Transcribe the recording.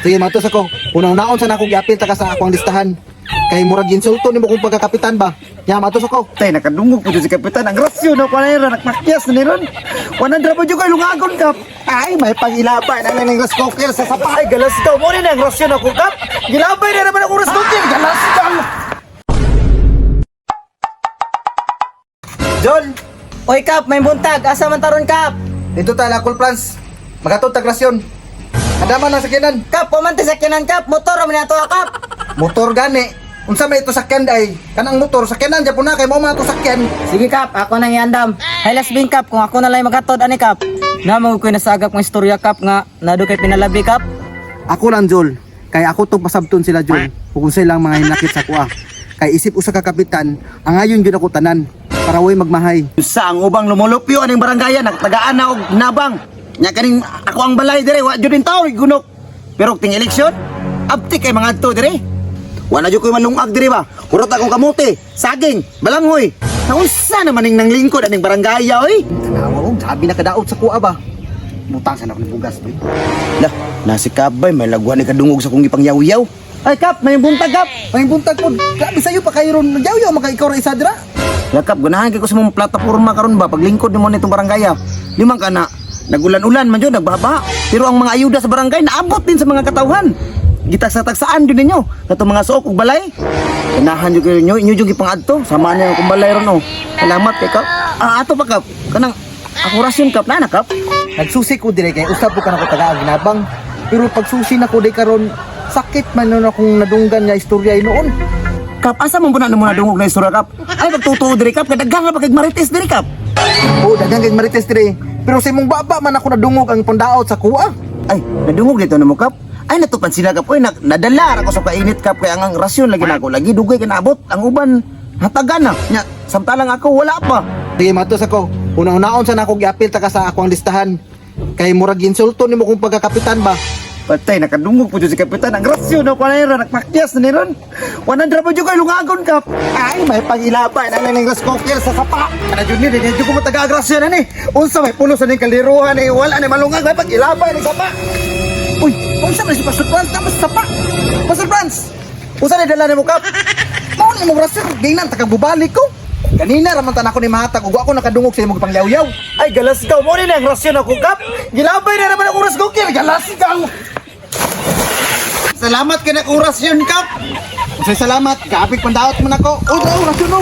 Sige, matos ako. Unang-naon sa nakong giapil ta ka sa akong listahan. Kay murag insulto nimo kung pagkakapitan ba. Ya, matos ako. Tay, nakadungog po si Kapitan. Ang rasyo na pa na yun. Nakmakyas na niron. 100 pa dyan kayo lungagon, Kap. Ay, may pangilabay na ng rice cooker sa sapa. Ay, galas daw. Muna na ang rasyo na ko, Kap. Gilabay na naman ako ras cooking. Galas daw. John, Oy Kap, may buntag. Asa man taron Kap? dito ta Cool Plans. Magatod tag rasyon. Adaman na sakyanan. Kap, pumanti sakyanan Kap. Motor man ato Kap. Motor gani. Unsa may ito sakyan day? Kanang motor sakyanan dyan po na kay mo man ito sakyan. Sige Kap, ako nang iandam. Hay last bin Kap, kung ako na lang magatod ani Kap. Na mo koy nasagap ng istorya Kap nga nado kay pinalabi Kap. Ako lang Jol. Kay ako tong pasabton sila Jol. Kung silang mga hinakit sa kuha. Kay isip usa ka kapitan, ang ayon gyud ako tanan para way magmahay. Sa ang ubang lumulupyo aning barangayan. Nagtagaan na og nabang. Nya kaning ako ang balay dire. Wa dyan din tao. Gunok. Pero ting eleksyon. Abti kay mga adto dire. Wala dyan ko'y manungag dire ba? Kurot akong kamuti, saging, balangoy. Nausa naman ning nanglingkod aning barangaya, oy. Tanawa mo, sabi na kadaot sa kuha ba? Butang sa nakong bugas boy. Lah, nasi kabay, may lagwan ni kadungog sa kong ipangyaw-yaw. Ay Kap, may buntag Kap. May buntag po. Grabe sa'yo pa kayo ron. Yaw-yaw maka ikaw ra isa dira. Lah, Kap, ganahan kay ko sa mong plataporma karon ba, paglingkod nimo nitong barangaya. Limang ka na, nagulan-ulan man dyan, nagbaba. Pero ang mga ayuda sa barangay, naabot din sa mga katawhan. Gitagsa-tagsaan din ninyo. Kato mga suok ug balay. Ganahan nyo kayo nyo, inyo dyan ipang adto. Sama niya kung balay ron, oh. Salamat kay Kap. Ato pa, Kap. Kanang, ako rasyon, Kap, na Kap. Nagsusi ko dire kay usab ko kanako taga ginabang. Pero pag susi na ko day karon, sakit man nun akong nadunggan nga istorya noon. Kap, asa mo na mo nadungog na istorya, Kap? Ay, pagtutuo dire, Kap. Kadagang na pagkag marites dire, Kap. Oo, dagang kay marites dire. Pero sa imong baba man ako nadungog ang pandaot sa kuha. Ay, nadungog dito na mo, Kap. Ay, natupan sila, Kap. Uy, nadala ako sa kainit, Kap. Kaya ang rasyon lagi na ako. Lagi dugay ka naabot. Ang uban, hatagan na. Nya, samtalang ako, wala pa. Sige, matos ako. Unang-unaon sa nako giapil ta ka sa akong listahan. Kay murag insulto nimo kung pagkakapitan ba. Patay, nakadungog po dyan si Kapitan. Ang rasyon na pa na yun. Nakmakyas na niron. 100 pa dyan kayo lungagon, Kap. Ay, may pangilabay na ng rice cooker sa sapa. Ano dyan nila, dyan ko matag-agrasyon na ni. Unsa may pulos na ng kaliruhan eh. Wala na malungag. May pag-ilabay ng sapa. Uy, kung saan na si Pastor Franz? Tapos sapa. Pastor Franz! Unsa na dala ni mo, Kap? Mao ni mong rasyon. Gainan, takabubalik ko. Kanina, ramantan ako ni Mahatag. Ug ako nakadungog sa imong pangyaw-yaw. Ay, galas daw. Mo na ang rasyon ako, Kap. Gilabay na naman ang oras ko, Kil. Galas daw. Salamat ka na kong rasyon, Kap. Usay salamat. Kaapik pandaot man ako. Uy, rasyon no.